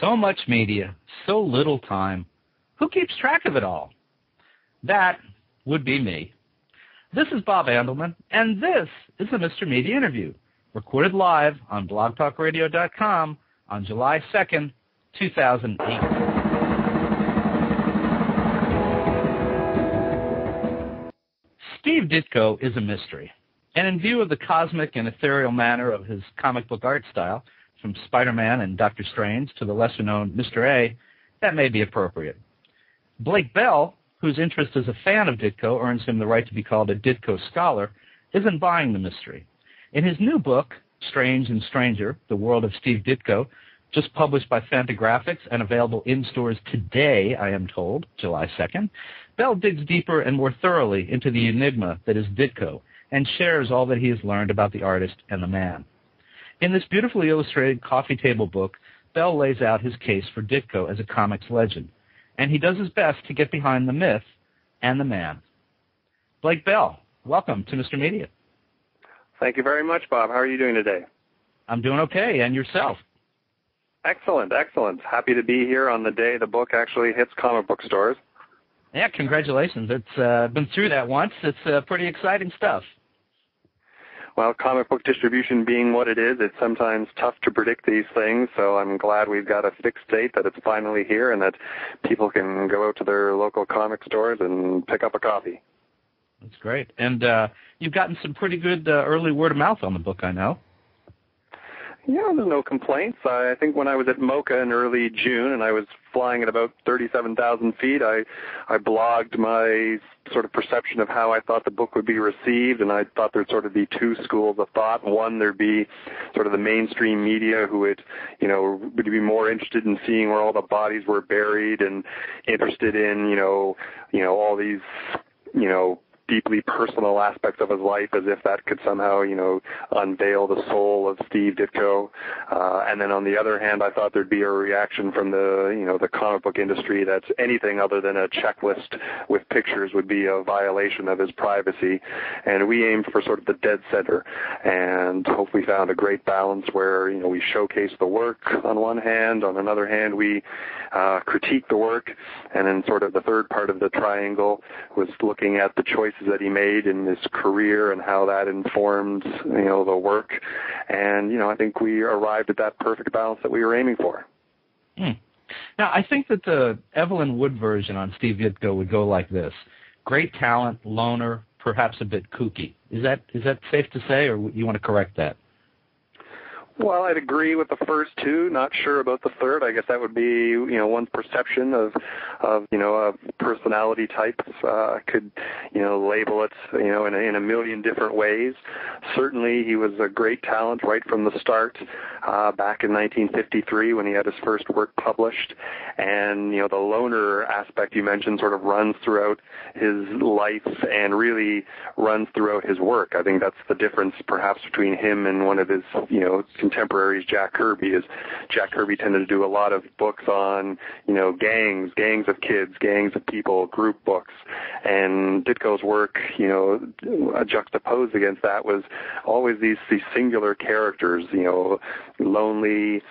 So much media, so little time. Who keeps track of it all? That would be me. This is Bob Andelman, and this is the Mr. Media Interview, recorded live on blogtalkradio.com on July 2nd, 2008. Steve Ditko is a mystery, and in view of the cosmic and ethereal manner of his comic book art style, from Spider-Man and Doctor Strange to the lesser-known Mr. A, that may be appropriate. Blake Bell, whose interest as a fan of Ditko earns him the right to be called a Ditko scholar, isn't buying the mystery. In his new book, Strange and Stranger, The World of Steve Ditko, just published by Fantagraphics and available in stores today, I am told, July 2nd, Bell digs deeper and more thoroughly into the enigma that is Ditko and shares all that he has learned about the artist and the man. In this beautifully illustrated coffee table book, Bell lays out his case for Ditko as a comics legend, and he does his best to get behind the myth and the man. Blake Bell, welcome to Mr. Media. Thank you very much, Bob. How are you doing today? I'm doing okay, and yourself? Excellent, excellent. Happy to be here on the day the book actually hits comic book stores. Yeah, congratulations. It's been through that once. It's pretty exciting stuff. Well, comic book distribution being what it is, it's sometimes tough to predict these things, so I'm glad we've got a fixed date, that it's finally here, and that people can go out to their local comic stores and pick up a copy. That's great. And you've gotten some pretty good early word of mouth on the book, I know. Yeah, there's no complaints. I think when I was at MoCA in early June and I was flying at about 37,000 feet, I blogged my sort of perception of how I thought the book would be received, and I thought there'd sort of be two schools of thought. One, there'd be sort of the mainstream media who would be more interested in seeing where all the bodies were buried and interested in, all these, deeply personal aspects of his life, as if that could somehow, unveil the soul of Steve Ditko. And then on the other hand, I thought there'd be a reaction from the comic book industry that anything other than a checklist with pictures would be a violation of his privacy. And we aimed for sort of the dead center, and hopefully found a great balance where, we showcase the work on one hand, on another hand we critique the work, and then sort of the third part of the triangle was looking at the choices that he made in his career and how that informed, the work. And, I think we arrived at that perfect balance that we were aiming for. Now, I think that the Evelyn Wood version on Steve Ditko would go like this: great talent, loner, perhaps a bit kooky. Is that safe to say, or you want to correct that? Well, I'd agree with the first two. Not sure about the third. I guess that would be, one's perception of personality types. Could, label it, in a million different ways. Certainly, he was a great talent right from the start, back in 1953 when he had his first work published. And, the loner aspect you mentioned sort of runs throughout his life and really runs throughout his work. I think that's the difference perhaps between him and one of his, contemporaries, Jack Kirby. Is Jack Kirby tended to do a lot of books on, gangs of kids, gangs of people, group books. And Ditko's work, juxtaposed against that was always these singular characters, lonely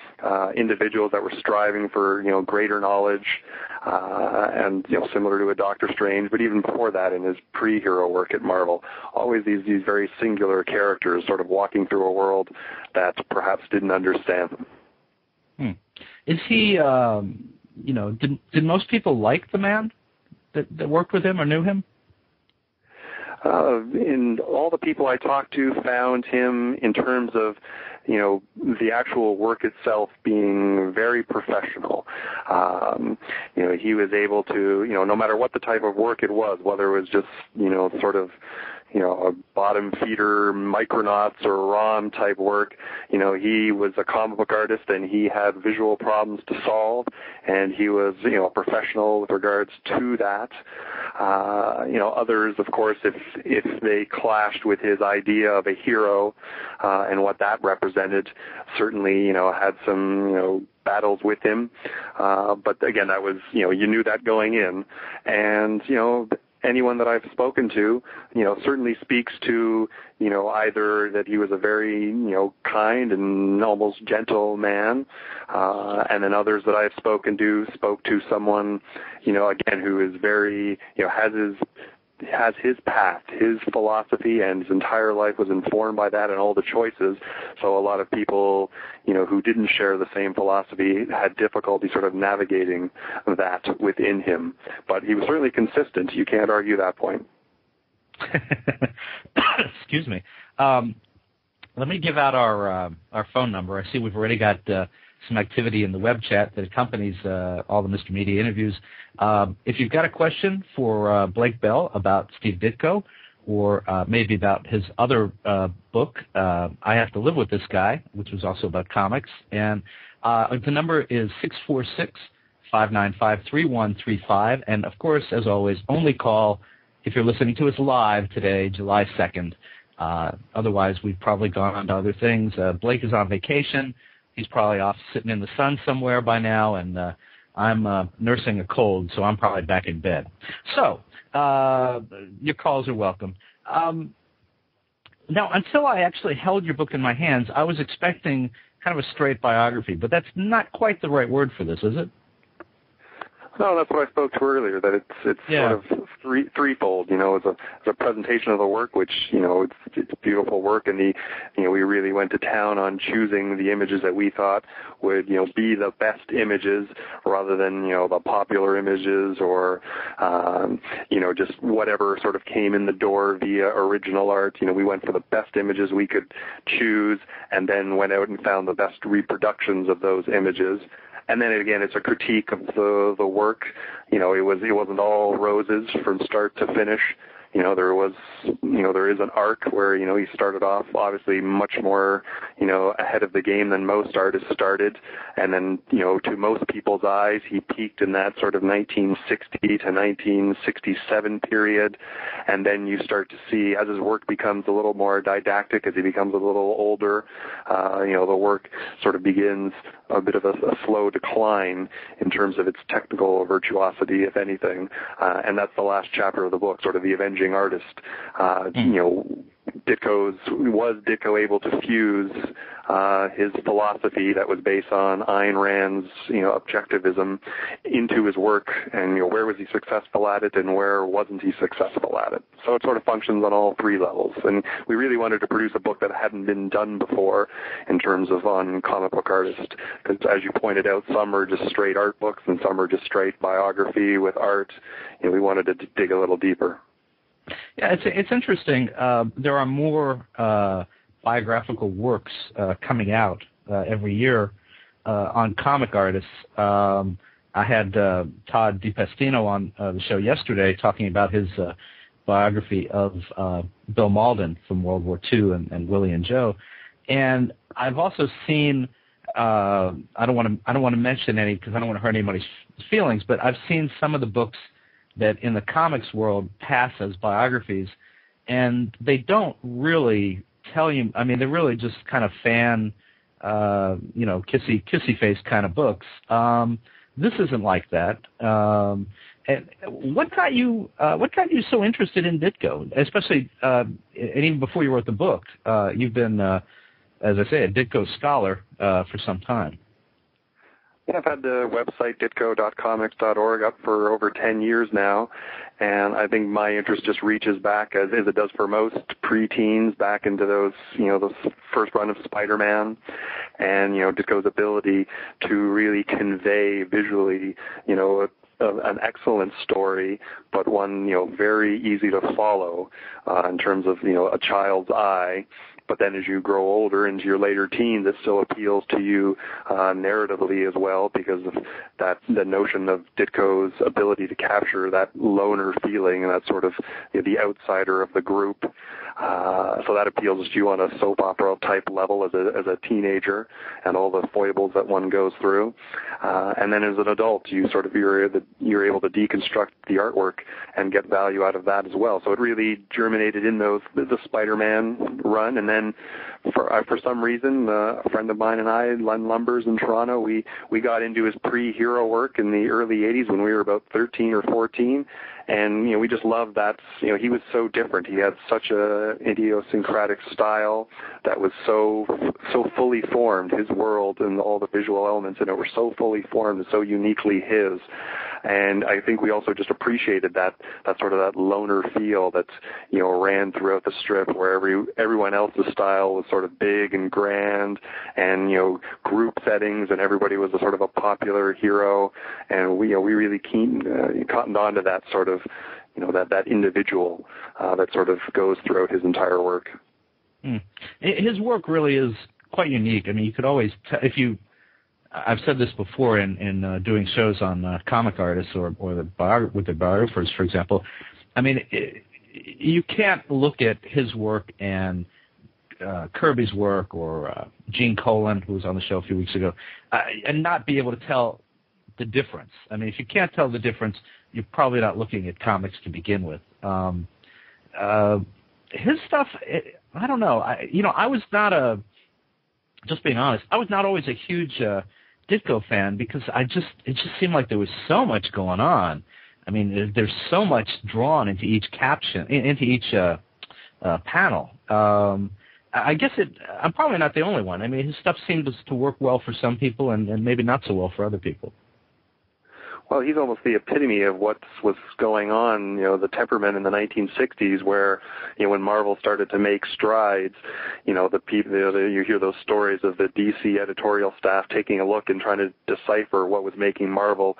individuals that were striving for, greater knowledge, and, similar to a Doctor Strange, but even before that in his pre-hero work at Marvel, always these very singular characters sort of walking through a world that perhaps didn't understand them. Is he, did most people like the man that worked with him or knew him? And all the people I talked to found him, in terms of, the actual work itself, being very professional. He was able to, no matter what the type of work it was, whether it was just, sort of, a bottom feeder Micronauts or ROM type work, he was a comic book artist and he had visual problems to solve, and he was, a professional with regards to that. Others, of course, if they clashed with his idea of a hero and what that represented, certainly, had some, battles with him. But again, that was, you knew that going in. And, anyone that I've spoken to, certainly speaks to, either that he was a very, kind and almost gentle man, and then others that I've spoke to someone, again, who is very, has his path, his philosophy, and his entire life was informed by that and all the choices. So a lot of people, who didn't share the same philosophy had difficulty sort of navigating that within him. But he was certainly consistent. You can't argue that point. Excuse me. Let me give out our phone number. I see we've already got some activity in the web chat that accompanies all the Mr. Media interviews. If you've got a question for Blake Bell about Steve Ditko, or maybe about his other book, I Have to Live with This Guy, which was also about comics, and the number is 646-595-3135, and of course, as always, only call if you're listening to us live today, July 2nd. Otherwise, we've probably gone on to other things. Blake is on vacation. He's probably off sitting in the sun somewhere by now, and I'm nursing a cold, so I'm probably back in bed. So your calls are welcome. Now, until I actually held your book in my hands, I was expecting kind of a straight biography, but that's not quite the right word for this, is it? No, that's what I spoke to earlier, that it's sort of threefold. It's a presentation of the work, which, it's beautiful work, and we really went to town on choosing the images that we thought would, be the best images rather than, the popular images or, just whatever sort of came in the door via original art. We went for the best images we could choose and then went out and found the best reproductions of those images. And then again, it's a critique of the work. It wasn't all roses from start to finish. There is an arc where, he started off obviously much more, ahead of the game than most artists started. And then, to most people's eyes, he peaked in that sort of 1960 to 1967 period. And then you start to see, as his work becomes a little more didactic, as he becomes a little older, the work sort of begins a bit of a slow decline in terms of its technical virtuosity, if anything. And that's the last chapter of the book, sort of the avenging artist. Was Ditko able to fuse his philosophy that was based on Ayn Rand's, objectivism into his work, and where was he successful at it and where wasn't he successful at it? So it sort of functions on all three levels, and we really wanted to produce a book that hadn't been done before in terms of on comic book artists, because as you pointed out, some are just straight art books and some are just straight biography with art, and we wanted to dig a little deeper. Yeah, it's interesting. There are more biographical works coming out every year on comic artists. I had Todd DiPestino on the show yesterday talking about his biography of Bill Malden from World War II and Willie and Joe. And I've also seen I don't want to mention any because I don't want to hurt anybody's feelings, but I've seen some of the books that in the comics world pass as biographies, and they don't really tell you. I mean, they're really just kind of fan, kissy face kind of books. This isn't like that. And what got you so interested in Ditko, especially and even before you wrote the book? You've been, as I say, a Ditko scholar for some time. Yeah, I've had the website ditko.comics.org up for over 10 years now, and I think my interest just reaches back, as it does for most preteens, back into those first run of Spider-Man, and, Ditko's ability to really convey visually, an excellent story, but one, very easy to follow in terms of, a child's eye. But then as you grow older into your later teens, it still appeals to you narratively as well, because of the notion of Ditko's ability to capture that loner feeling and that sort of the outsider of the group. So that appeals to you on a soap opera type level as a teenager, and all the foibles that one goes through. And then as an adult, you're able to deconstruct the artwork and get value out of that as well. So it really germinated in the Spider-Man run, and then for some reason, a friend of mine and I, Len Lumbers in Toronto, we got into his pre-hero work in the early 80s when we were about 13 or 14. And, we just loved that. He was so different. He had such a idiosyncratic style that was so fully formed. His world and all the visual elements in it were so fully formed and so uniquely his. And I think we also just appreciated that sort of that loner feel that, ran throughout the strip, where everyone else's style was sort of big and grand and, group settings, and everybody was a sort of a popular hero. And we really cottoned on to that sort of, that individual that sort of goes throughout his entire work. His work really is quite unique. I mean, you could always I've said this before in doing shows on comic artists or with the biographers, for example. I mean, you can't look at his work and Kirby's work or Gene Colan, who was on the show a few weeks ago, and not be able to tell the difference. I mean, if you can't tell the difference, you're probably not looking at comics to begin with. His stuff, I don't know. I was not just being honest, I was not always a huge Ditko fan because it just seemed like there was so much going on. I mean, there's so much drawn into each caption, into each panel. I guess I'm probably not the only one. I mean, his stuff seems to work well for some people and maybe not so well for other people. Well, he's almost the epitome of what was going on, the temperament in the 1960s, where, when Marvel started to make strides, the people, you hear those stories of the DC editorial staff taking a look and trying to decipher what was making Marvel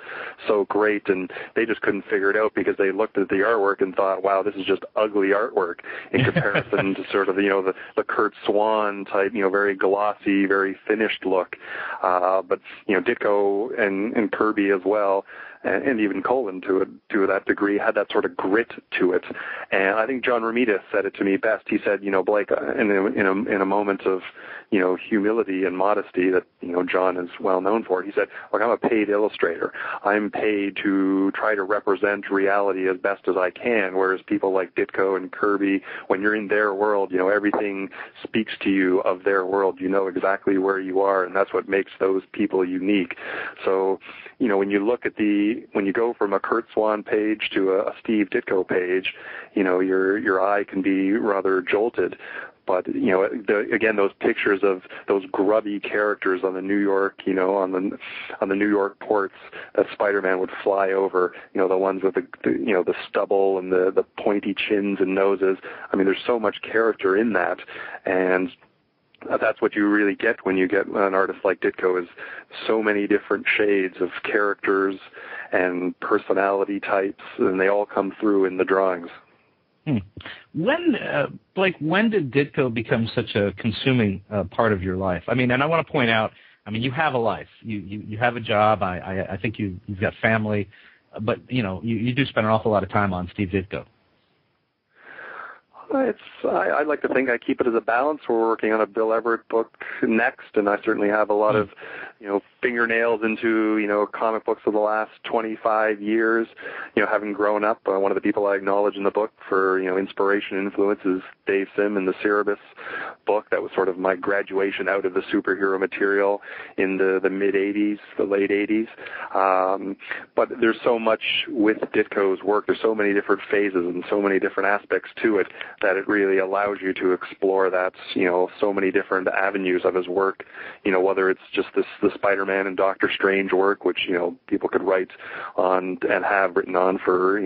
so great, and they just couldn't figure it out because they looked at the artwork and thought, wow, this is just ugly artwork in comparison to sort of, the Kurt Swan type, very glossy, very finished look. But, Ditko and Kirby as well, and even Colan to that degree, had that sort of grit to it. And I think John Romita said it to me best. He said, Blake, in a moment of, humility and modesty that, John is well known for, he said, look, I'm a paid illustrator. I'm paid to try to represent reality as best as I can, whereas people like Ditko and Kirby, when you're in their world, everything speaks to you of their world. You know exactly where you are, and that's what makes those people unique. So, when you look at when you go from a Kurt Swan page to a Steve Ditko page, your eye can be rather jolted. But, again, those pictures of those grubby characters on the New York, on the New York ports that Spider-Man would fly over, the ones with the stubble and the pointy chins and noses. I mean, there's so much character in that. And that's what you really get when you get an artist like Ditko, is so many different shades of characters and personality types, and they all come through in the drawings. Blake, when did Ditko become such a consuming part of your life? I mean, and I want to point out, you have a life. You have a job. I think you've got family, but, you do spend an awful lot of time on Steve Ditko. I'd like to think I keep it as a balance. We're working on a Bill Everett book next, and I certainly have a lot of, fingernails into, comic books of the last 25 years. Having grown up, one of the people I acknowledge in the book for, inspiration and influence is Dave Sim in the Cerebus book. That was sort of my graduation out of the superhero material in the mid-'80s, the late '80s. But there's so much with Ditko's work. There's so many different phases and so many different aspects to it that it really allows you to explore that, so many different avenues of his work, whether it's just the Spider-Man and Doctor Strange work, which, people could write on and have written on for,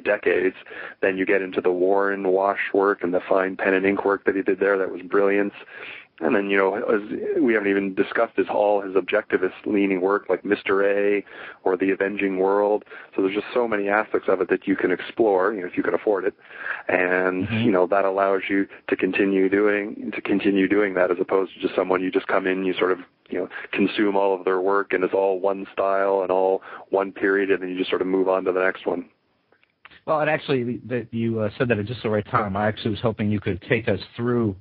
decades. Then you get into the Warren Wash work and the fine pen and ink work that he did there. That was brilliant. And then, we haven't even discussed his objectivist-leaning work like Mr. A or The Avenging World. So there's just so many aspects of it that you can explore, if you can afford it. And, that allows you to continue doing that, as opposed to just someone you just come in, you sort of, consume all of their work, and it's all one style and all one period, and then you just sort of move on to the next one. Well, and actually, that you said that at just the right time. I actually was hoping you could take us through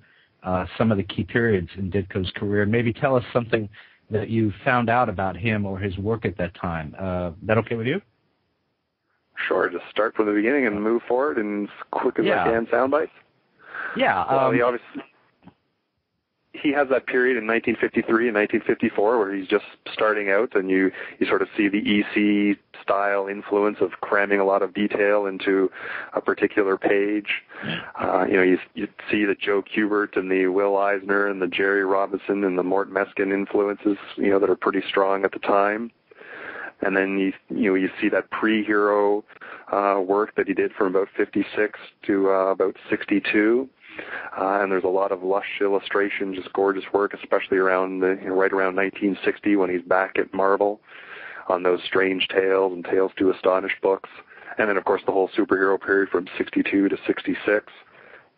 some of the key periods in Ditko's career, and maybe tell us something that you found out about him or his work at that time. That okay with you? Sure. Just start from the beginning and move forward, and as quick as I can, sound bites. Yeah. Well, he has that period in 1953 and 1954 where he's just starting out, and you sort of see the EC style influence of cramming a lot of detail into a particular page. You see the Joe Kubert and the Will Eisner and the Jerry Robinson and the Mort Meskin influences, that are pretty strong at the time. And then you see that pre-Hero work that he did from about 56 to about 62. And there's a lot of lush illustration, just gorgeous work, especially around right around 1960 when he's back at Marvel on those Strange Tales and Tales to Astonish books. And then, of course, the whole superhero period from 62 to 66.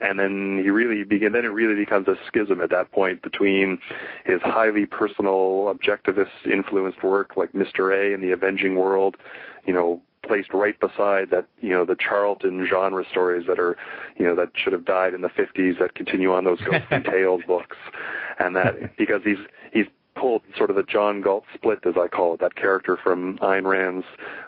And then it really becomes a schism at that point between his highly personal, objectivist influenced work like Mr. A and the Avenging World, placed right beside that, the Charlton genre stories that are, that should have died in the 50s that continue on those Ghosts and Tales books. And that, because he's pulled sort of the John Galt split, as I call it, that character from Ayn Rand's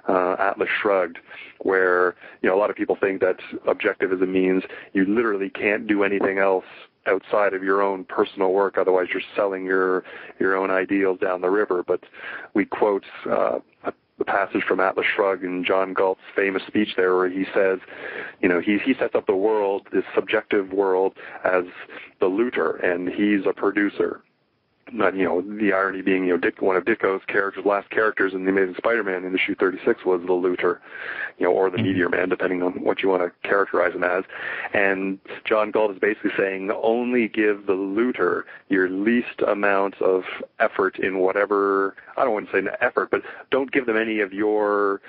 Atlas Shrugged, where, a lot of people think that objectivism means you literally can't do anything else outside of your own personal work, otherwise you're selling your own ideals down the river. But we quote the passage from Atlas Shrugged in John Galt's famous speech there, where he says, he sets up the world, this subjective world, as the looter, and he's a producer. Not, the irony being, one of Ditko's last characters in The Amazing Spider-Man in issue 36 was the looter, or the Meteor Man, depending on what you want to characterize him as. And John Galt is basically saying, only give the looter your least amount of effort in whatever, I don't want to say effort, but don't give them any of your,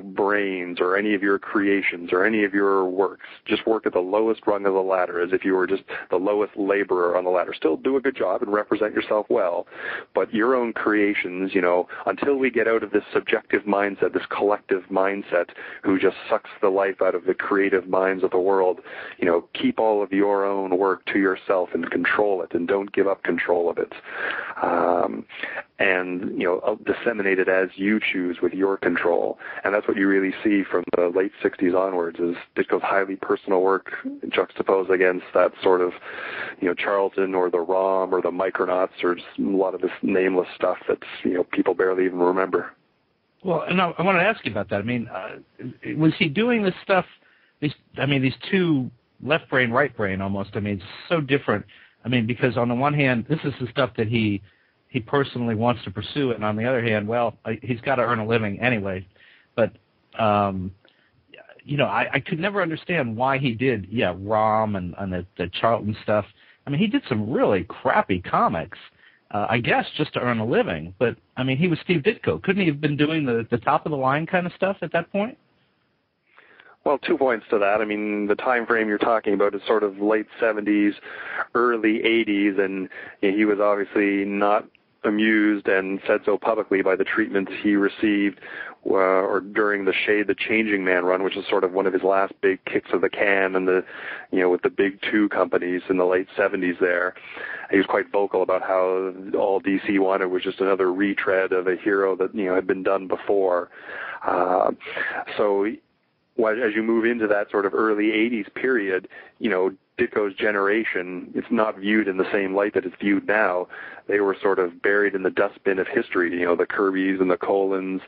brains or any of your creations or any of your works. Just work at the lowest rung of the ladder, as if you were just the lowest laborer on the ladder. Still do a good job and represent yourself well, but your own creations, until we get out of this subjective mindset, this collective mindset who just sucks the life out of the creative minds of the world, keep all of your own work to yourself and control it, and don't give up control of it. And disseminate it as you choose with your control. And that's what you really see from the late 60s onwards, is Ditko's highly personal work juxtaposed against that sort of, Charlton or the ROM or the Micronauts or just a lot of this nameless stuff that's, people barely even remember. Well, and I want to ask you about that. I mean, was he doing this stuff, these two left brain, right brain almost, it's so different. Because on the one hand, this is the stuff that he personally wants to pursue, and on the other hand, well, he's got to earn a living anyway. But, I could never understand why he did, ROM and the Charlton stuff. He did some really crappy comics, I guess, just to earn a living. But, he was Steve Ditko. Couldn't he have been doing the top-of-the-line kind of stuff at that point? Well, 2 points to that. The time frame you're talking about is sort of late 70s, early 80s, and he was obviously not amused and said so publicly by the treatment he received or during the Shade the Changing Man run, which is sort of one of his last big kicks of the can, and with the big two companies in the late 70s there. He was quite vocal about how all DC wanted was just another retread of a hero that had been done before. So as you move into that sort of early 80s period, Ditko's generation, it's not viewed in the same light that it's viewed now. They were sort of buried in the dustbin of history, the Kirbys and the Colins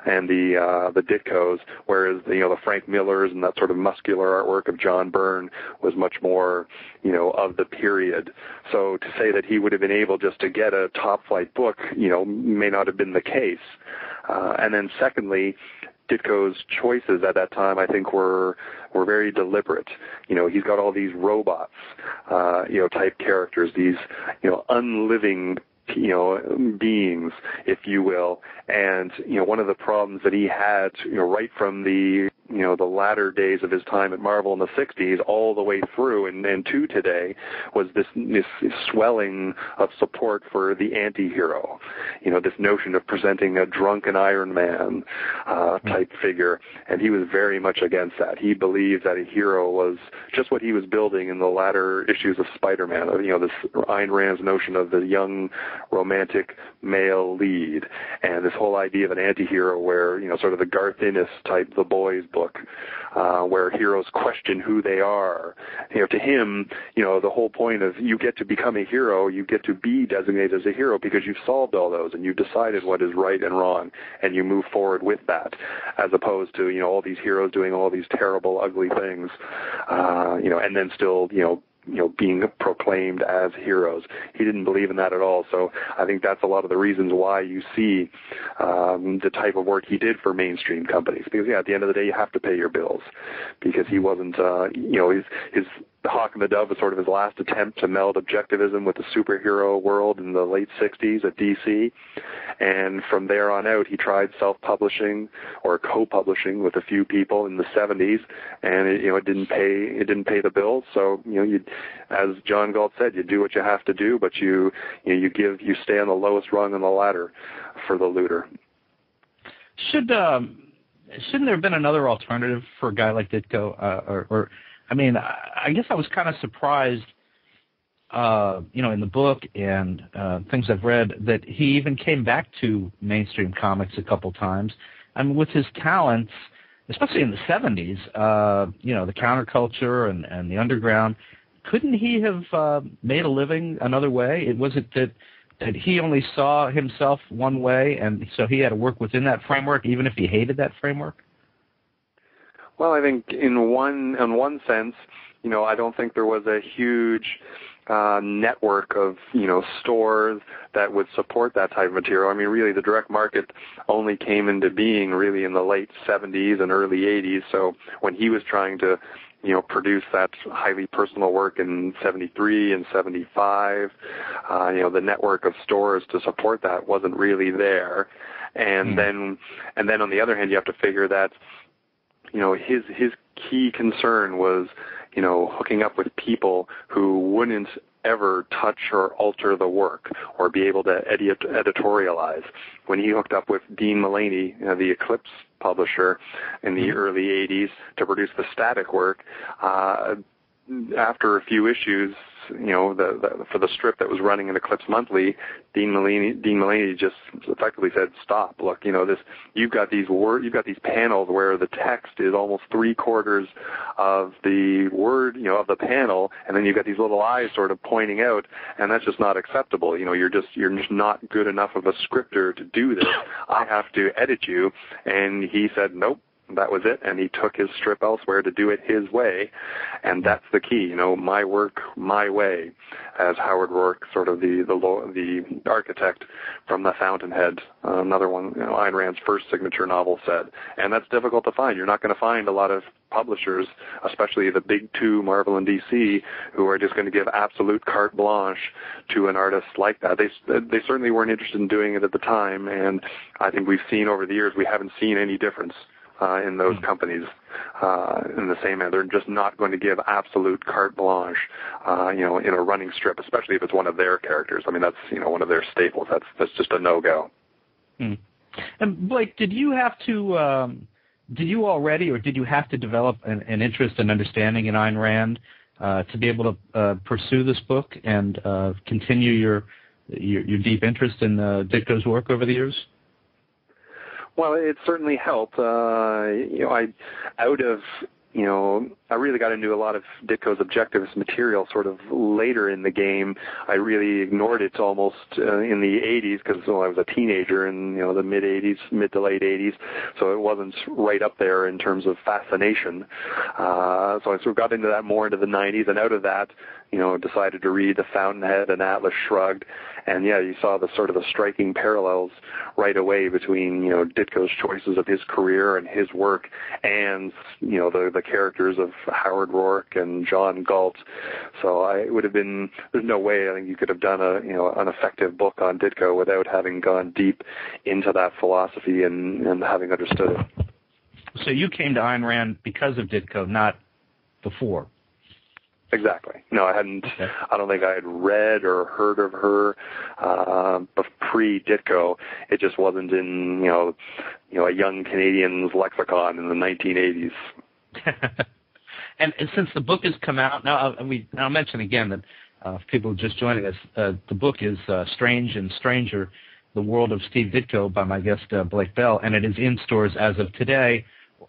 and the Ditkos, whereas, the Frank Millers and that sort of muscular artwork of John Byrne was much more, of the period. So to say that he would have been able just to get a top-flight book, may not have been the case. And then secondly, Ditko's choices at that time, I think, were very deliberate. He's got all these robots, type characters, these, unliving, beings, if you will. And, one of the problems that he had, right from the latter days of his time at Marvel in the 60s all the way through and to today was this swelling of support for the Antihero. This notion of presenting a drunken Iron Man type figure. And he was very much against that. He believed that a hero was just what he was building in the latter issues of Spider-Man. This Ayn Rand's notion of the young romantic male lead, and this whole idea of an Antihero where, sort of the Garth Ennis type The Boys book book, where heroes question who they are. To him, the whole point of you get to become a hero, you get to be designated as a hero because you've solved all those and you've decided what is right and wrong, and you move forward with that, as opposed to all these heroes doing all these terrible, ugly things, and then still being proclaimed as heroes. He didn't believe in that at all. So I think that's a lot of the reasons why you see the type of work he did for mainstream companies. Because at the end of the day, you have to pay your bills. Because he wasn't, his The Hawk and the Dove was sort of his last attempt to meld objectivism with the superhero world in the late 60s at DC. And from there on out, he tried self-publishing or co-publishing with a few people in the 70s, and it didn't pay the bills. So as John Galt said, you do what you have to do, but you stay on the lowest rung on the ladder for the looter. Shouldn't there have been another alternative for a guy like Ditko, I guess I was kind of surprised, in the book and things I've read, that he even came back to mainstream comics a couple times. I mean, with his talents, especially in the 70s, the counterculture and the underground, couldn't he have made a living another way? Was it that he only saw himself one way, and so he had to work within that framework, even if he hated that framework? Well, I think in one sense, I don't think there was a huge network of, stores that would support that type of material. I mean, really, the direct market only came into being really in the late 70s and early 80s. So when he was trying to, produce that highly personal work in 73 and 75, the network of stores to support that wasn't really there. And then on the other hand, you have to figure that his key concern was, hooking up with people who wouldn't ever touch or alter the work or be able to editorialize. When he hooked up with Dean Mullaney, the Eclipse publisher, in the early 80s to produce the Static work, after a few issues, for the strip that was running in Eclipse Monthly, Dean Mullaney just effectively said, "Stop! Look, you've got these panels where the text is almost 3/4 of the word, of the panel, and then you've got these little eyes sort of pointing out, and that's just not acceptable. You're just not good enough of a scripter to do this. I have to edit you." And he said, "Nope." That was it, and he took his strip elsewhere to do it his way, and that's the key. My work, my way, as Howard Roark, sort of the architect from The Fountainhead, another one, Ayn Rand's first signature novel, said. And that's difficult to find. You're not going to find a lot of publishers, especially the big two, Marvel and DC, who are just going to give absolute carte blanche to an artist like that. They certainly weren't interested in doing it at the time, and I think we've seen over the years we haven't seen any difference in those companies in the same manner. They're just not going to give absolute carte blanche, in a running strip, especially if it's one of their characters. I mean, that's, one of their staples. That's just a no-go. And Blake, did you already, or did you have to develop an interest and understanding in Ayn Rand to be able to pursue this book and continue your deep interest in Ditko's work over the years? Well, it certainly helped. I really got into a lot of Ditko's objectivist material sort of later in the game. I really ignored it almost in the 80s because I was a teenager in the mid to late 80s, so it wasn't right up there in terms of fascination. So I sort of got into that more into the 90s, and out of that, decided to read The Fountainhead and Atlas Shrugged, and you saw the sort of the striking parallels right away between Ditko's choices of his career and his work, and the characters of Howard Roark and John Galt. So there's no way I think you could have done an effective book on Ditko without having gone deep into that philosophy and having understood it. So you came to Ayn Rand because of Ditko, not before. Exactly. No, I hadn't. Okay. I don't think I had read or heard of her pre-Ditko. It just wasn't in a young Canadian's lexicon in the 1980s. And since the book has come out now, I'll mention again that for people just joining us, the book is Strange and Stranger: The World of Steve Ditko by my guest Blake Bell, and it is in stores as of today.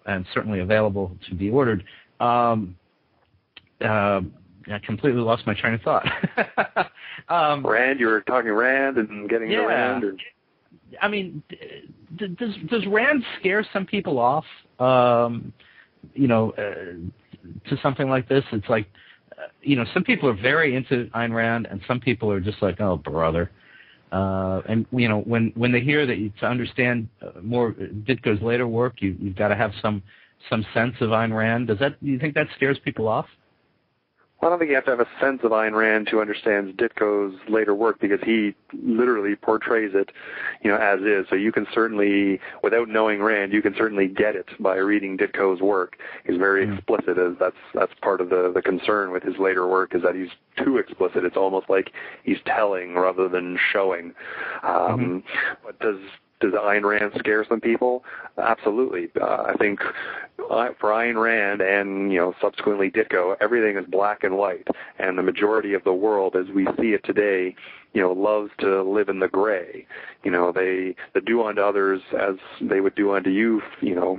and certainly available to be ordered. I completely lost my train of thought. Rand, you were talking Rand and getting to Rand. Or... I mean, does Rand scare some people off? To something like this, it's like, some people are very into Ayn Rand, and some people are just like, oh, brother. And when they hear that to understand more Ditko's later work, you've got to have some sense of Ayn Rand. Do you think that scares people off? Well, I don't think you have to have a sense of Ayn Rand to understand Ditko's later work, because he literally portrays it, as is. So you can certainly, without knowing Rand, you can certainly get it by reading Ditko's work. He's very explicit, as that's part of the concern with his later work, is that he's too explicit. It's almost like he's telling rather than showing. But does Ayn Rand scare some people? Absolutely. I think for Ayn Rand and subsequently Ditko, everything is black and white, and the majority of the world, as we see it today, loves to live in the gray. The do unto others as they would do unto you,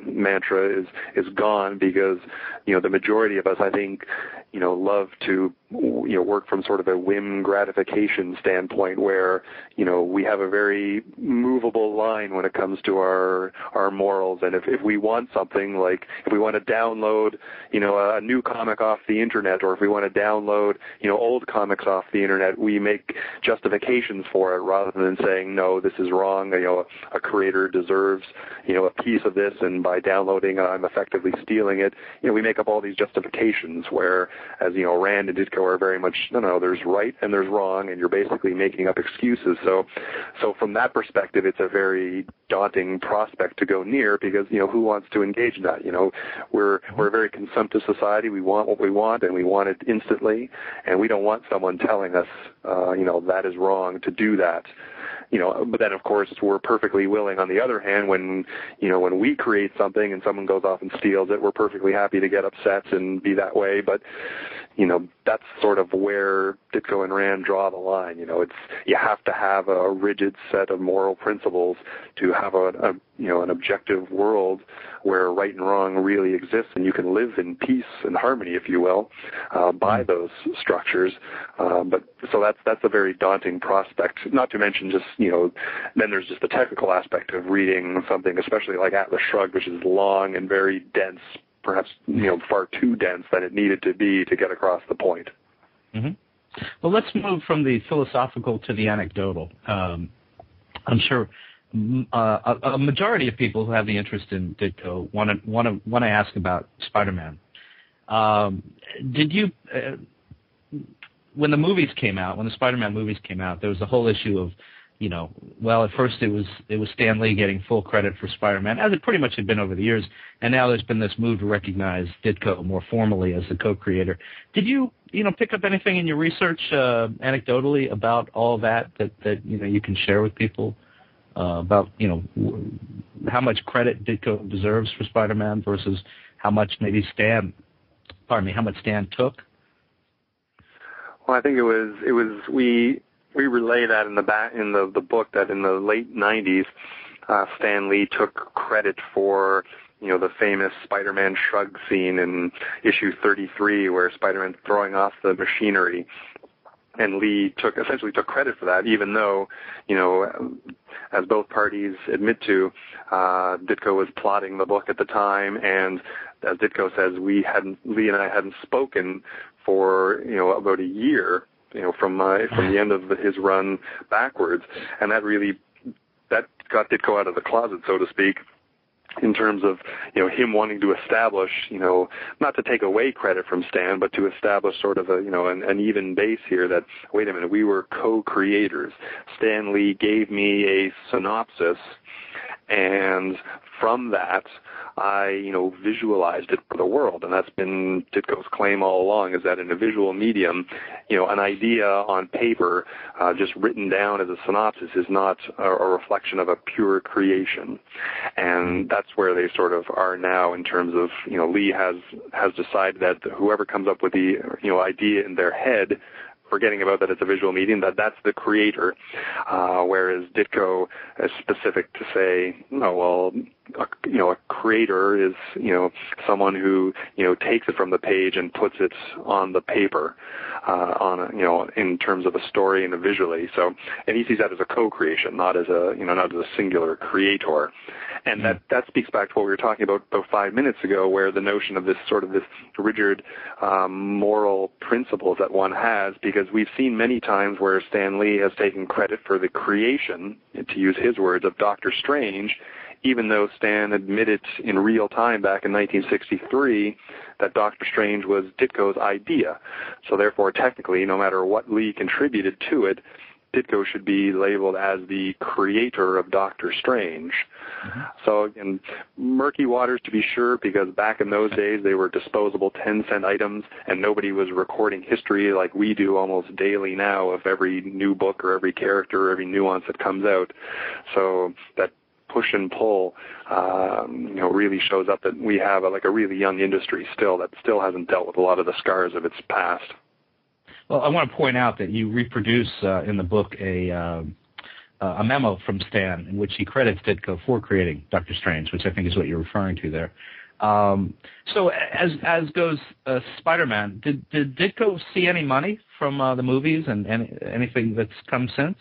mantra is gone, because the majority of us, I think, love to work from sort of a whim gratification standpoint, where we have a very movable line when it comes to our morals. And if we want something, like if we want to download a new comic off the internet, or if we want to download old comics off the internet, we make justifications for it rather than saying, no, this is wrong. A creator deserves a piece of this, and by downloading I'm effectively stealing it. We make up all these justifications, where as Rand and Ditko are very much, no, there's right and there's wrong, and you're basically making up excuses. So from that perspective, it's a very daunting prospect to go near, because who wants to engage in that? We're a very consumptive society. We want what we want, and we want it instantly, and we don't want someone telling us that is wrong to do that. But then, of course, we're perfectly willing, on the other hand, when we create something and someone goes off and steals it, we're perfectly happy to get upset and be that way. But, that's sort of where Ditko and Rand draw the line. You have to have a rigid set of moral principles to have an objective world where right and wrong really exists, and you can live in peace and harmony, if you will, by those structures. But so that's a very daunting prospect. Not to mention just then there's just the technical aspect of reading something, especially like Atlas Shrugged, which is long and very dense, perhaps far too dense than it needed to be to get across the point. Well, let's move from the philosophical to the anecdotal. I'm sure a majority of people who have the interest in Ditko want to ask about Spider-Man. Did you, when the movies came out, when the Spider-Man movies came out, there was a whole issue of, at first it was Stan Lee getting full credit for Spider-Man, as it pretty much had been over the years, and now there's been this move to recognize Ditko more formally as the co-creator. Did you, pick up anything in your research anecdotally about all that you can share with people about, how much credit Ditko deserves for Spider-Man versus how much maybe Stan took? Well, I think we relay that in the book, that in the late 90s, Stan Lee took credit for the famous Spider-Man shrug scene in issue 33, where Spider-Man's throwing off the machinery, and Lee essentially took credit for that, even though as both parties admit to, Ditko was plotting the book at the time, and as Ditko says, Lee and I hadn't spoken for about a year. From the end of his run backwards, and that got Ditko out of the closet, so to speak, in terms of him wanting to establish, not to take away credit from Stan, but to establish sort of an even base here. That, wait a minute, we were co-creators. Stan Lee gave me a synopsis, and from that, I, visualized it for the world, and that's been Ditko's claim all along, is that in a visual medium, an idea on paper, just written down as a synopsis, is not a reflection of a pure creation. And that's where they sort of are now, in terms of, Lee has decided that whoever comes up with the, idea in their head, forgetting about that it's a visual medium, that's the creator, whereas Ditko is specific to say, no, well, a creator is, someone who, takes it from the page and puts it on the paper, in terms of a story and a visually. So, and he sees that as a co-creation, not as a singular creator. And that speaks back to what we were talking about 5 minutes ago, where the notion of this rigid moral principles that one has, because we've seen many times where Stan Lee has taken credit for the creation, to use his words, of Doctor Strange, even though Stan admitted in real time back in 1963 that Doctor Strange was Ditko's idea. So therefore, technically, no matter what Lee contributed to it, Ditko should be labeled as the creator of Doctor Strange. Mm-hmm. So, again, murky waters to be sure, because back in those days they were disposable 10-cent items, and nobody was recording history like we do almost daily now of every new book or every character or every nuance that comes out. So that push and pull, really shows up that we have a really young industry still that still hasn't dealt with a lot of the scars of its past. Well, I want to point out that you reproduce in the book a memo from Stan in which he credits Ditko for creating Doctor Strange, which I think is what you're referring to there. So as goes Spider-Man, did Ditko see any money from the movies and anything that's come since?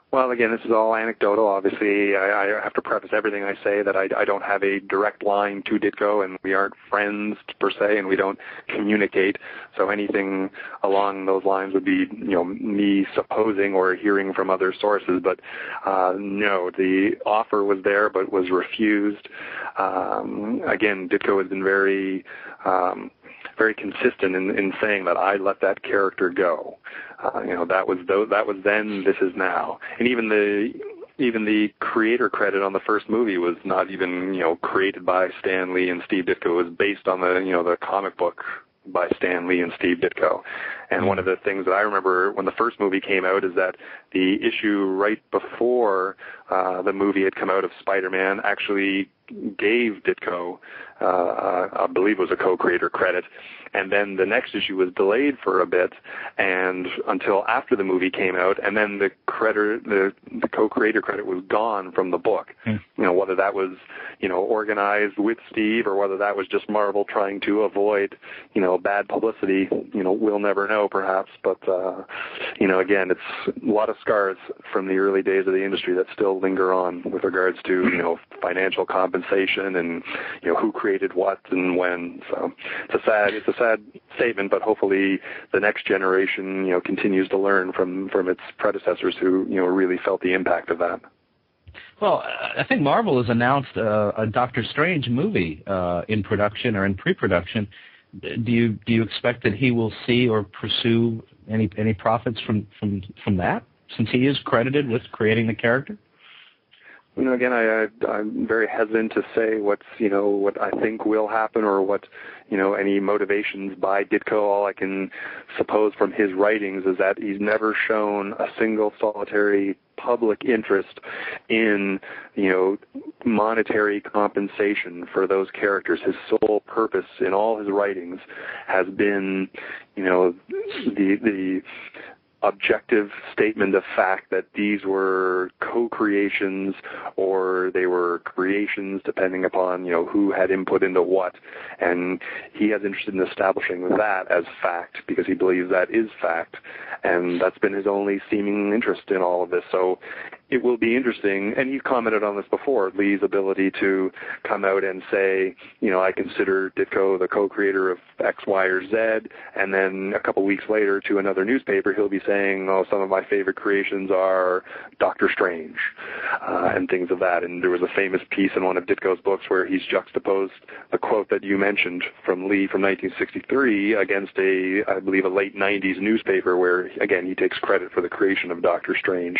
Well, again, this is all anecdotal. Obviously, I have to preface everything I say that I don't have a direct line to Ditko, and we aren't friends per se, and we don't communicate. So anything along those lines would be, me supposing or hearing from other sources. But no, the offer was there, but was refused. Again, Ditko has been very consistent in saying that I let that character go. That was then, this is now. And even the creator credit on the first movie was not even, created by Stan Lee and Steve Ditko. It was based on the comic book by Stan Lee and Steve Ditko. And one of the things that I remember when the first movie came out is that the issue right before the movie had come out of Spider-Man actually gave Ditko, I believe it was a co-creator credit, and then the next issue was delayed for a bit and until after the movie came out, and then the co-creator credit was gone from the book. Whether that was, organized with Steve or whether that was just Marvel trying to avoid, bad publicity, we'll never know perhaps, but, again, it's a lot of scars from the early days of the industry that still linger on with regards to, financial compensation and, who created what and when. So it's a sad statement, but hopefully the next generation, continues to learn from its predecessors who, really felt the impact of that. Well, I think Marvel has announced a Doctor Strange movie in production or in pre-production. Do you expect that he will see or pursue any profits from that, since he is credited with creating the character? Again, I'm very hesitant to say what I think will happen or what, any motivations by Ditko. All I can suppose from his writings is that he's never shown a single solitary public interest in, monetary compensation for those characters. His sole purpose in all his writings has been, the objective statement of fact that these were co-creations or they were creations depending upon, who had input into what. And he has interest in establishing that as fact because he believes that is fact. And that's been his only seeming interest in all of this. So it will be interesting, and you've commented on this before, Lee's ability to come out and say, I consider Ditko the co-creator of X, Y, or Z, and then a couple weeks later to another newspaper he'll be saying, some of my favorite creations are Doctor Strange, and things of that. And there was a famous piece in one of Ditko's books where he's juxtaposed the quote that you mentioned from Lee from 1963 against I believe a late 90s newspaper where, again, he takes credit for the creation of Doctor Strange.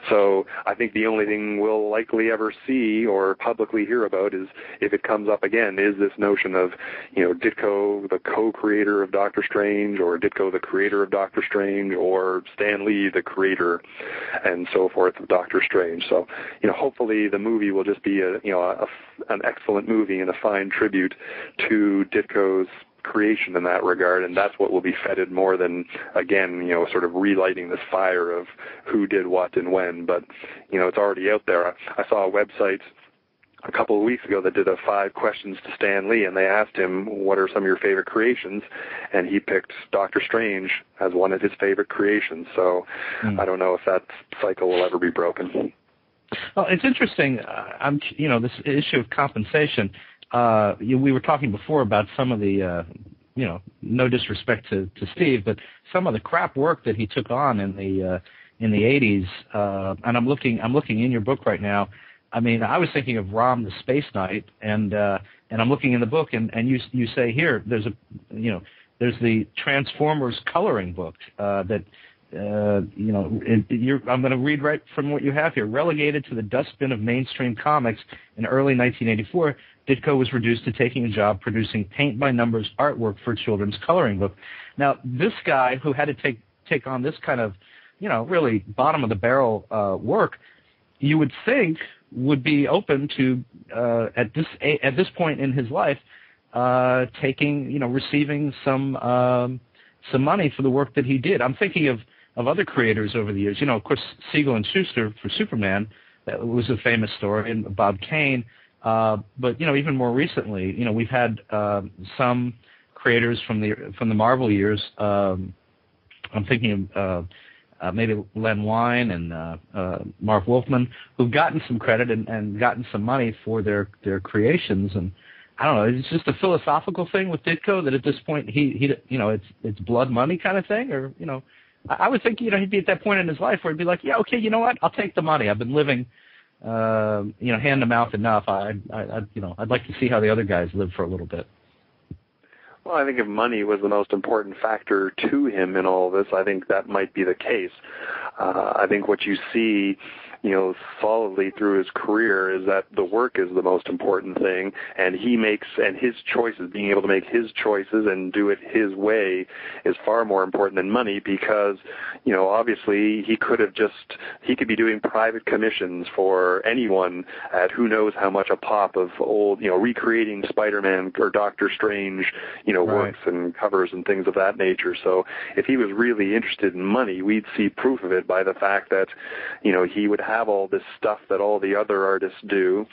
So I think the only thing we'll likely ever see or publicly hear about is, if it comes up again, is this notion of, Ditko the co-creator of Doctor Strange, or Ditko the creator of Doctor Strange, or Stan Lee the creator and so forth of Doctor Strange. So, hopefully the movie will just be an excellent movie and a fine tribute to Ditko's creation in that regard, and that's what will be feted more than, again, sort of relighting this fire of who did what and when. But, it's already out there. I saw a website a couple of weeks ago that did a 5 questions to Stan Lee, and they asked him, what are some of your favorite creations? And he picked Doctor Strange as one of his favorite creations. So I don't know if that cycle will ever be broken. Well, it's interesting. This issue of compensation. We were talking before about some of the, no disrespect to Steve, but some of the crap work that he took on in the 80s. And I'm looking in your book right now. I mean, I was thinking of Rom the Space Knight, and I'm looking in the book, and you say here there's the Transformers coloring book that. I'm going to read right from what you have here. Relegated to the dustbin of mainstream comics in early 1984, Ditko was reduced to taking a job producing paint-by-numbers artwork for a children's coloring book. Now, this guy who had to take on this kind of, really bottom-of-the-barrel work, you would think would be open to, at this point in his life, receiving some money for the work that he did. I'm thinking of other creators over the years. Of course, Siegel and Schuster for Superman, that was a famous story, and Bob Kane. But even more recently, we've had some creators from the Marvel years. I'm thinking of maybe Len Wein and Mark Wolfman, who've gotten some credit and gotten some money for their creations. And I don't know, it's just a philosophical thing with Ditko that at this point it's blood money kind of thing, or I would think he'd be at that point in his life where he'd be like, yeah, okay, you know what, I'll take the money. I've been living hand to mouth enough. I'd like to see how the other guys live for a little bit. Well, I think if money was the most important factor to him in all of this, I think that might be the case. I think what you see, solidly through his career is that the work is the most important thing, and his choices, being able to make his choices and do it his way is far more important than money, because, obviously he could be doing private commissions for anyone at who knows how much a pop of old, recreating Spider-Man or Doctor Strange, works and covers and things of that nature. So if he was really interested in money, we'd see proof of it by the fact that, he would have all this stuff that all the other artists do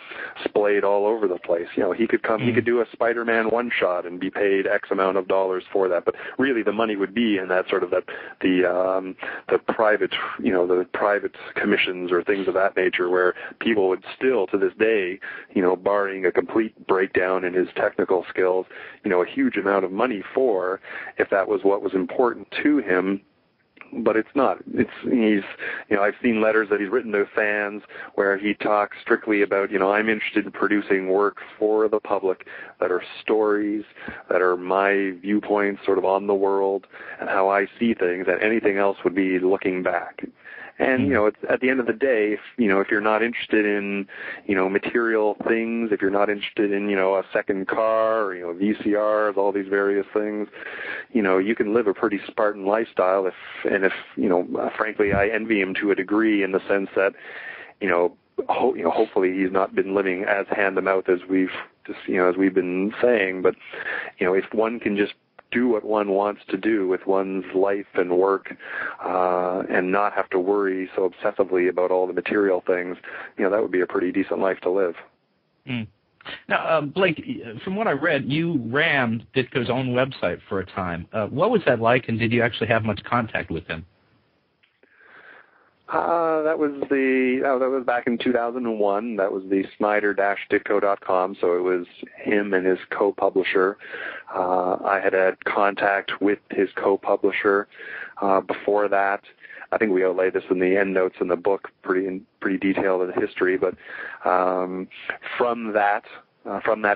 splayed all over the place. He could do a Spider-Man one-shot and be paid X amount of dollars for that, but really the money would be in that sort of the private, the private commissions or things of that nature, where people would still, to this day, barring a complete breakdown in his technical skills, a huge amount of money for, if that was what was important to him. But it's not. I've seen letters that he's written to fans where he talks strictly about, I'm interested in producing work for the public that are stories, that are my viewpoints sort of on the world and how I see things, and anything else would be looking back. And, it's, at the end of the day, if you're not interested in, material things, if you're not interested in, a second car, or, VCRs, all these various things, you can live a pretty Spartan lifestyle if, frankly, I envy him to a degree, in the sense that, hopefully he's not been living as hand to mouth as we've been saying, but, if one can just do what one wants to do with one's life and work, and not have to worry so obsessively about all the material things, that would be a pretty decent life to live. Now, Blake, from what I read, you ran Ditko's own website for a time. What was that like, and did you actually have much contact with him? That was back in 2001. That was the Snyder-Ditko.com. So it was him and his co-publisher. I had contact with his co-publisher before that. I think we outlay this in the end notes in the book, pretty detailed in the history. But from that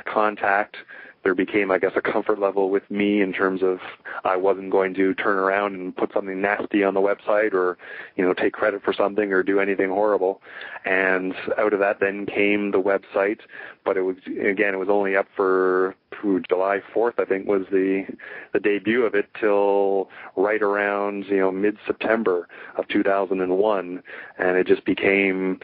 contact, there became, I guess, a comfort level with me in terms of I wasn't going to turn around and put something nasty on the website, or, take credit for something or do anything horrible. And out of that then came the website, but it was only up for July 4th, I think, was the debut of it, till right around, mid-September of 2001. And it just became,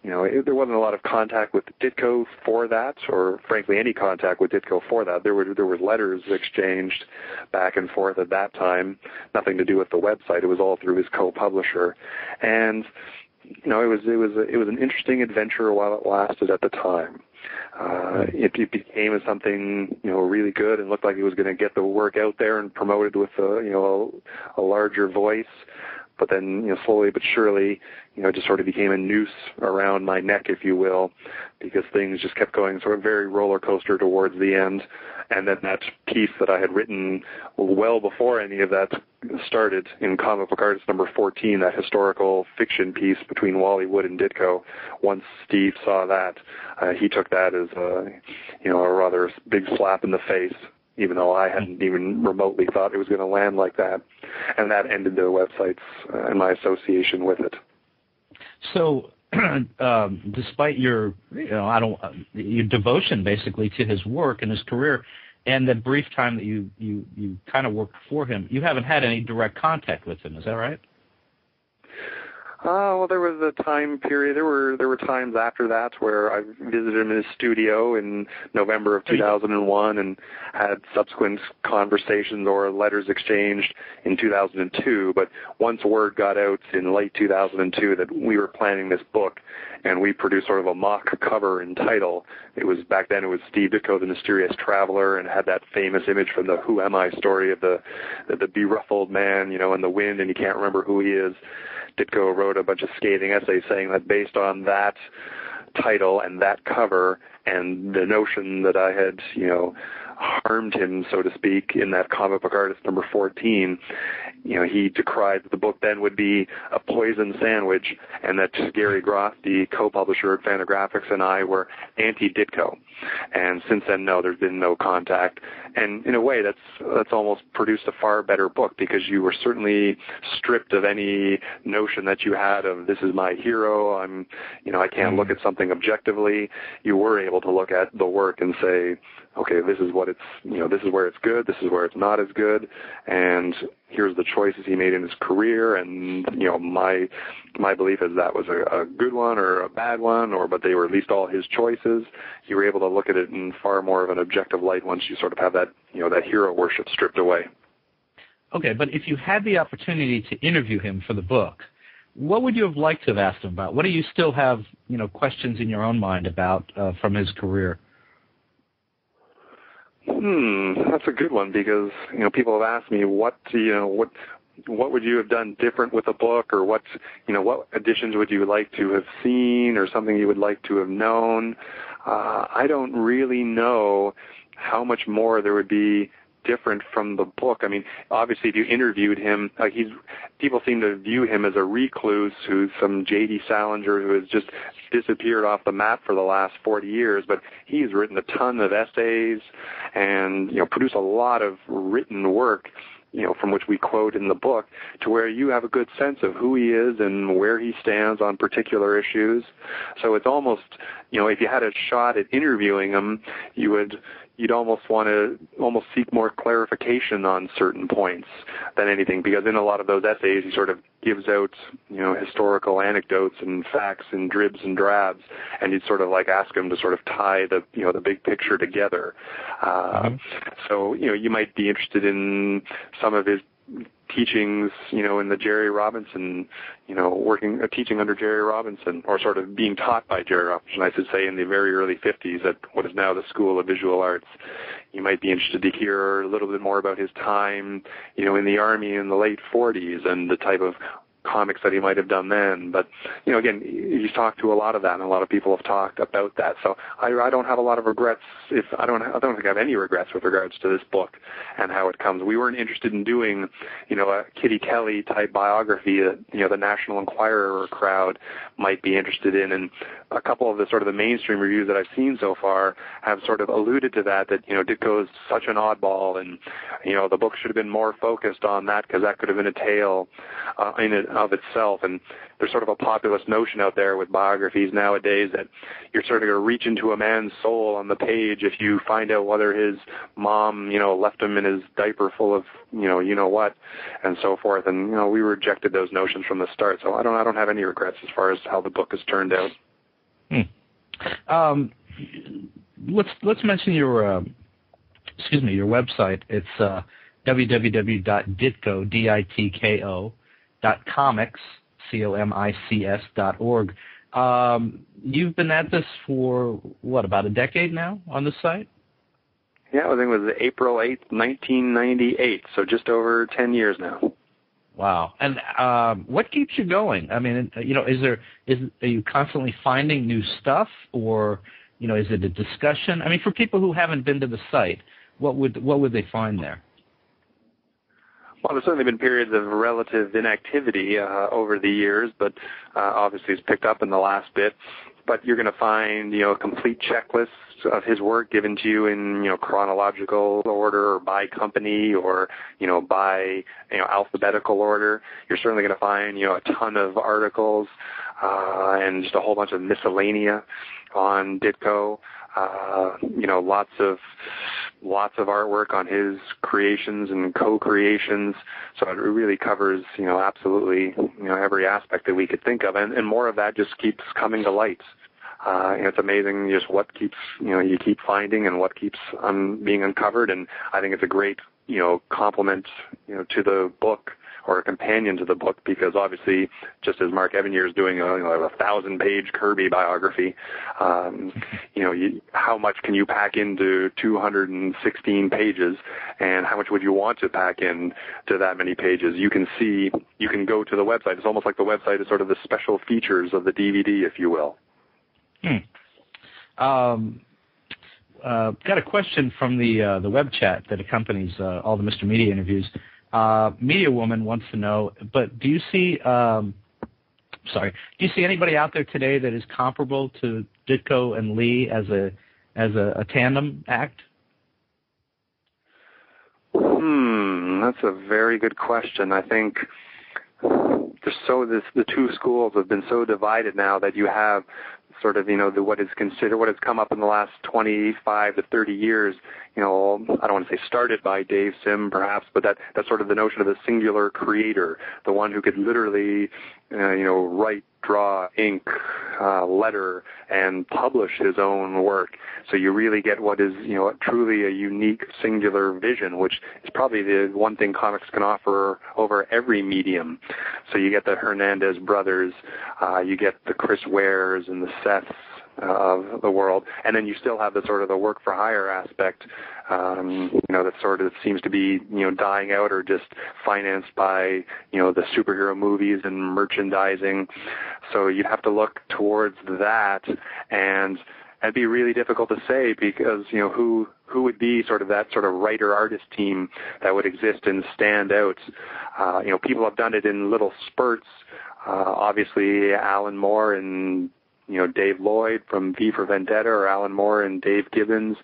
there wasn't a lot of contact with Ditko for that, or frankly any contact with Ditko for that. There were letters exchanged back and forth at that time, nothing to do with the website. It was all through his co-publisher. And it was an interesting adventure while it lasted at the time. It became something, really good and looked like it was going to get the work out there and promoted with a larger voice. But then, slowly but surely, it just sort of became a noose around my neck, if you will, because things just kept going sort of very roller coaster towards the end. And then that piece that I had written well before any of that started in Comic Book Artist number 14, that historical fiction piece between Wally Wood and Ditko. Once Steve saw that, he took that as a rather big slap in the face, even though I hadn't even remotely thought it was going to land like that. And that ended the websites and my association with it. So, despite your, your devotion basically to his work and his career, and the brief time that you kind of worked for him, you haven't had any direct contact with him. Is that right? Well, there was a time period. There were times after that where I visited him in his studio in November of 2001 and had subsequent conversations or letters exchanged in 2002. But once word got out in late 2002 that we were planning this book, and we produced sort of a mock cover and title. Back then it was Steve Ditko, the Mysterious Traveler, and had that famous image from the Who Am I story of the beruffled man, in the wind, and you can't remember who he is. Ditko wrote a bunch of scathing essays saying that based on that title and that cover and the notion that I had, harmed him, so to speak, in that Comic Book Artist number 14, he decried that the book then would be a poison sandwich, and that Gary Groth, the co-publisher at Fantagraphics, and I were anti-Ditko. And since then, no, there's been no contact. And in a way, that's almost produced a far better book, because you were certainly stripped of any notion that you had of this is my hero. I can't look at something objectively. You were able to look at the work and say, okay, this is what this is where it's good, this is where it's not as good, and here's the choices he made in his career, and my belief is that was a good one or a bad one, but they were at least all his choices. You were able to look at it in far more of an objective light once you sort of have that that hero worship stripped away. Okay, but if you had the opportunity to interview him for the book, what would you have liked to have asked him about? What do you still have questions in your own mind about from his career? That's a good one, because people have asked me what would you have done different with the book, or what additions would you like to have seen, or something you would like to have known. I don't really know how much more there would be different from the book. I mean, obviously, if you interviewed him, people seem to view him as a recluse who's some J.D. Salinger who has just disappeared off the map for the last 40 years, but he's written a ton of essays and, produced a lot of written work, from which we quote in the book, to where you have a good sense of who he is and where he stands on particular issues. So it's almost, if you had a shot at interviewing him, you'd almost want to seek more clarification on certain points than anything, because in a lot of those essays he sort of gives out, historical anecdotes and facts in dribs and drabs, and you'd sort of ask him to sort of tie the big picture together. So, you might be interested in some of his teachings, in the Jerry Robinson, teaching under Jerry Robinson, or sort of being taught by Jerry Robinson, I should say, in the very early 50s at what is now the School of Visual Arts. You might be interested to hear a little bit more about his time, in the Army in the late 40s and the type of comics that he might have done then. But, again, he's talked to a lot of that, and a lot of people have talked about that. So I don't have a lot of regrets. I don't think I have any regrets with regards to this book and how it comes. We weren't interested in doing, a Kitty Kelly type biography that, the National Enquirer crowd might be interested in. And a couple of the sort of the mainstream reviews that I've seen so far have sort of alluded to that Ditko is such an oddball, and, the book should have been more focused on that, because that could have been a tale in it of itself. And there's sort of a populist notion out there with biographies nowadays that you're sort of going to reach into a man's soul on the page if you find out whether his mom, left him in his diaper full of, what, and so forth. And, we rejected those notions from the start. So I don't have any regrets as far as how the book has turned out. Let's mention your website. It's www.ditko.comics comics.org. You've been at this for, about a decade now on this site? Yeah, I think it was April 8th, 1998, so just over 10 years now. Wow. And what keeps you going? I mean, are you constantly finding new stuff, or, is it a discussion? I mean, for people who haven't been to the site, what would they find there? Well, there's certainly been periods of relative inactivity over the years, but obviously it's picked up in the last bit. But you're going to find, a complete checklist of his work given to you in, chronological order or by company or, by, alphabetical order. You're certainly going to find, a ton of articles and just a whole bunch of miscellanea on Ditko. Lots of artwork on his creations and co-creations. So it really covers, absolutely, every aspect that we could think of, and more of that just keeps coming to light. It's amazing just what keeps, you keep finding and what keeps being uncovered, and I think it's a great, complement, to the book, or a companion to the book, because obviously, just as Mark Evanier is doing a 1,000-page Kirby biography, how much can you pack into 216 pages, and how much would you want to pack in to that many pages? You can go to the website. It's almost like the website is sort of the special features of the DVD, if you will. Got a question from the web chat that accompanies all the Mr. Media interviews. Media Woman wants to know, but do you see anybody out there today that is comparable to Ditko and Lee as a tandem act? That's a very good question. I think the two schools have been so divided now that you have sort of, what has come up in the last 25 to 30 years, I don't want to say started by Dave Sim perhaps, but that's sort of the notion of a singular creator, the one who could literally, write, draw, ink, letter, and publish his own work. So you really get what is, truly a unique singular vision, which is probably the one thing comics can offer over every medium. So you get the Hernandez brothers, you get the Chris Wares and the Seths of the world, and then you still have the sort of the work for hire aspect, that sort of seems to be, dying out or just financed by, the superhero movies and merchandising. So you'd have to look towards that, and it'd be really difficult to say because, who would be sort of that sort of writer-artist team that would exist and stand out. People have done it in little spurts. Obviously, Alan Moore and Dave Lloyd from V for Vendetta, or Alan Moore and Dave Gibbons,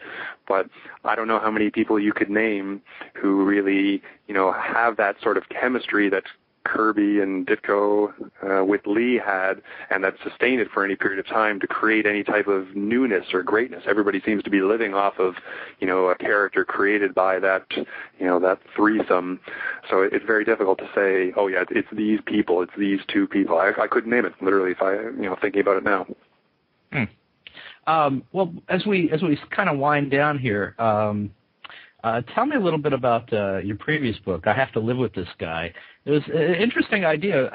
but I don't know how many people you could name who really, have that sort of chemistry that Kirby and Ditko with Lee had, and that sustained it for any period of time to create any type of newness or greatness. Everybody seems to be living off of, a character created by that, that threesome. So it's very difficult to say, oh yeah, it's these people, it's these two people. I couldn't name it literally if I, thinking about it now. Well, as we kind of wind down here, tell me a little bit about your previous book, I Have to Live with This Guy. It was an interesting idea.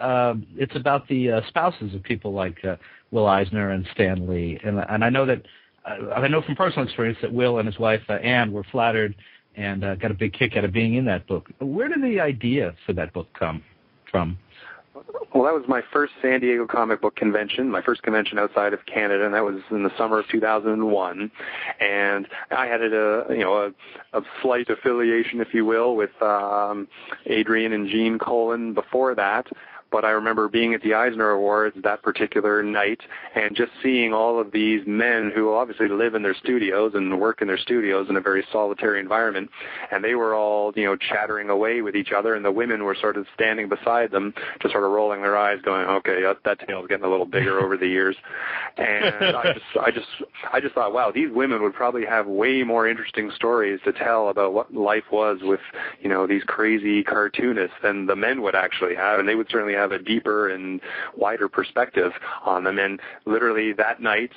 It's about the spouses of people like Will Eisner and Stan Lee. And I know that I know from personal experience that Will and his wife, Ann, were flattered and got a big kick out of being in that book. Where did the idea for that book come from? Well, that was my first San Diego comic book convention, my first convention outside of Canada, and that was in the summer of 2001. And I had a slight affiliation, if you will, with Adrian and Gene Colan before that. But I remember being at the Eisner Awards that particular night and just seeing all of these men who obviously live in their studios and work in their studios in a very solitary environment. And they were all, chattering away with each other, and the women were sort of standing beside them, just sort of rolling their eyes going, okay, that tail's getting a little bigger over the years. And I just thought, wow, these women would probably have way more interesting stories to tell about what life was with, these crazy cartoonists than the men would actually have. And they would certainly have have a deeper and wider perspective on them. And literally that night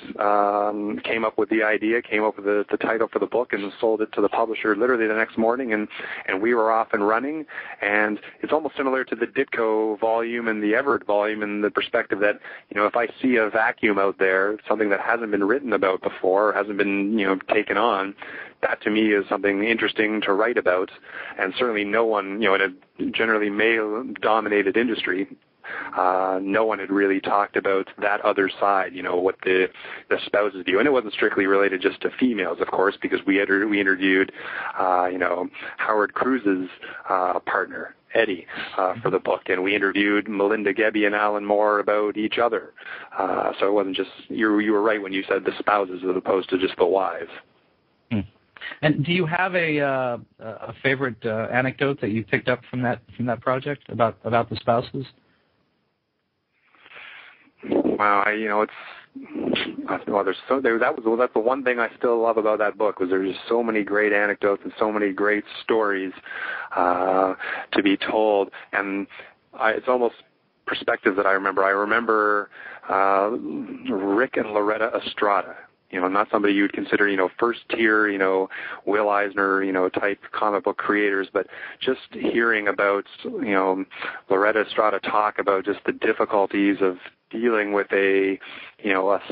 came up with the idea, came up with the title for the book, and sold it to the publisher literally the next morning, and we were off and running. And it's almost similar to the Ditko volume and the Everett volume in the perspective that, if I see a vacuum out there, something that hasn't been written about before, hasn't been, taken on, that to me is something interesting to write about. And certainly no one, in a generally male-dominated industry, no one had really talked about that other side, what the spouses do. And it wasn't strictly related just to females, of course, because we interviewed, Howard Cruise's partner, Eddie, for the book, and we interviewed Melinda Gebbie and Alan Moore about each other. So it wasn't just, you were right when you said the spouses as opposed to just the wives. And do you have a favorite anecdote that you picked up from that project about the spouses? Wow, that's the one thing I still love about that book, was there's just so many great anecdotes and so many great stories to be told, and it's almost perspective that I remember. I remember Rick and Loretta Estrada. Not somebody you would consider, first tier, Will Eisner, type comic book creators, but just hearing about, Loretta Estrada talk about just the difficulties of dealing with a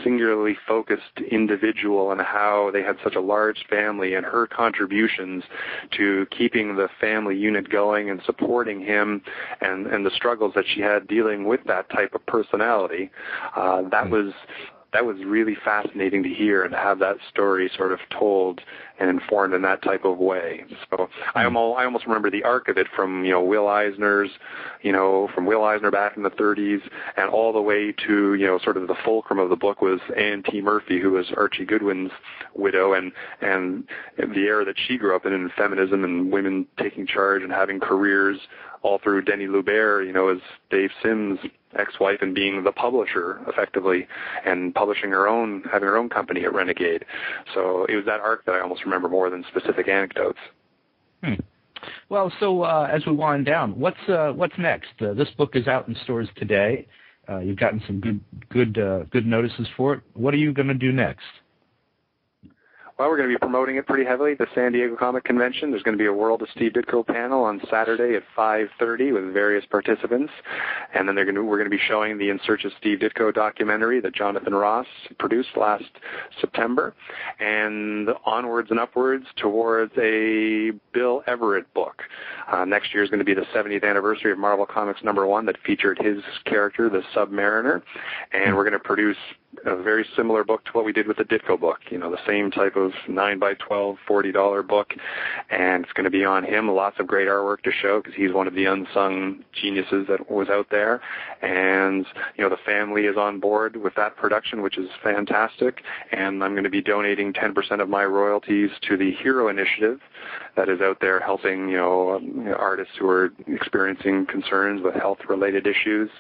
singularly focused individual, and how they had such a large family, and her contributions to keeping the family unit going and supporting him, and the struggles that she had dealing with that type of personality. That was really fascinating to hear, and to have that story sort of told and informed in that type of way. So I almost remember the arc of it from, Will Eisner's, from Will Eisner back in the 30s, and all the way to, sort of the fulcrum of the book was Ann T. Murphy, who was Archie Goodwin's widow, and the era that she grew up in feminism and women taking charge and having careers, all through Denny Lubert, as Dave Sims' ex-wife, and being the publisher effectively, and having her own company at Renegade. So it was that arc that I almost remember more than specific anecdotes. Well, so as we wind down, what's next? This book is out in stores today. You've gotten some good notices for it. What are you going to do next? Well, we're going to be promoting it pretty heavily at the San Diego Comic Convention. There's going to be a World of Steve Ditko panel on Saturday at 5:30 with various participants. And then we're going to be showing the In Search of Steve Ditko documentary that Jonathan Ross produced last September. And onwards and upwards towards a Bill Everett book. Next year is going to be the 70th anniversary of Marvel Comics #1 that featured his character, the Submariner. And we're going to produce a very similar book to what we did with the Ditko book, the same type of 9x12, $40 book, and it's going to be on him. Lots of great artwork to show, because he's one of the unsung geniuses that was out there, and the family is on board with that production, which is fantastic. And I'm going to be donating 10% of my royalties to the Hero Initiative that is out there helping artists who are experiencing concerns with health-related issues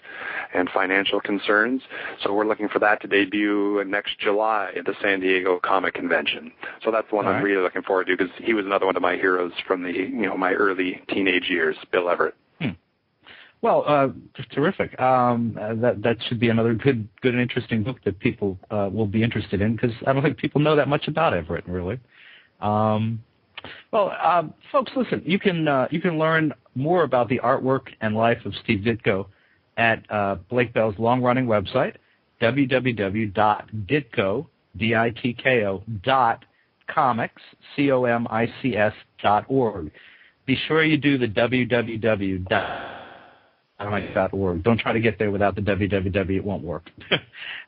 and financial concerns. So we're looking for that to debut next July at the San Diego Comic Convention. So that's the one I'm really looking forward to, because he was another one of my heroes from the my early teenage years, Bill Everett. Well, terrific. That should be another good and interesting book that people will be interested in, because I don't think people know that much about Everett, really. Folks, listen. You can learn more about the artwork and life of Steve Ditko at Blake Bell's long-running website, www.ditko.comics.org. Be sure you do the www.comics.org. Don't try to get there without the www. It won't work.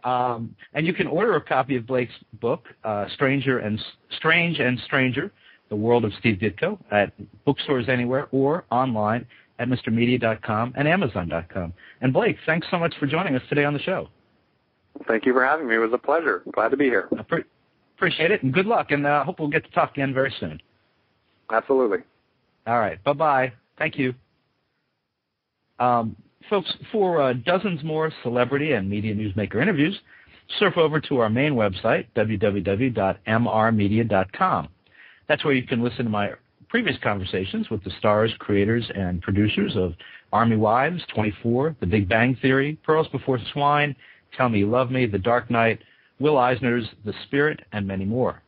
And you can order a copy of Blake's book, Strange and Stranger, The World of Steve Ditko, at bookstores anywhere or online at MrMedia.com and Amazon.com. And Blake, thanks so much for joining us today on the show. Thank you for having me. It was a pleasure. Glad to be here. Appreciate it, and good luck, and hope we'll get to talk again very soon. Absolutely. All right. Bye-bye. Thank you. Folks, for dozens more celebrity and media newsmaker interviews, surf over to our main website, www.mrmedia.com. That's where you can listen to my previous conversations with the stars, creators, and producers of Army Wives, 24, The Big Bang Theory, Pearls Before Swine, Tell Me You Love Me, The Dark Knight, Will Eisner's The Spirit, and many more.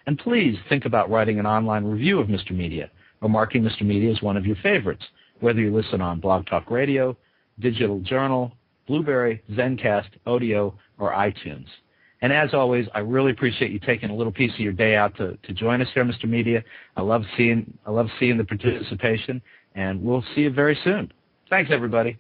And please think about writing an online review of Mr. Media or marking Mr. Media as one of your favorites, whether you listen on Blog Talk Radio, Digital Journal, Blueberry, Zencast, Odeo, or iTunes. And as always, I really appreciate you taking a little piece of your day out to join us here, Mr. Media. I love seeing the participation, and we'll see you very soon. Thanks, everybody.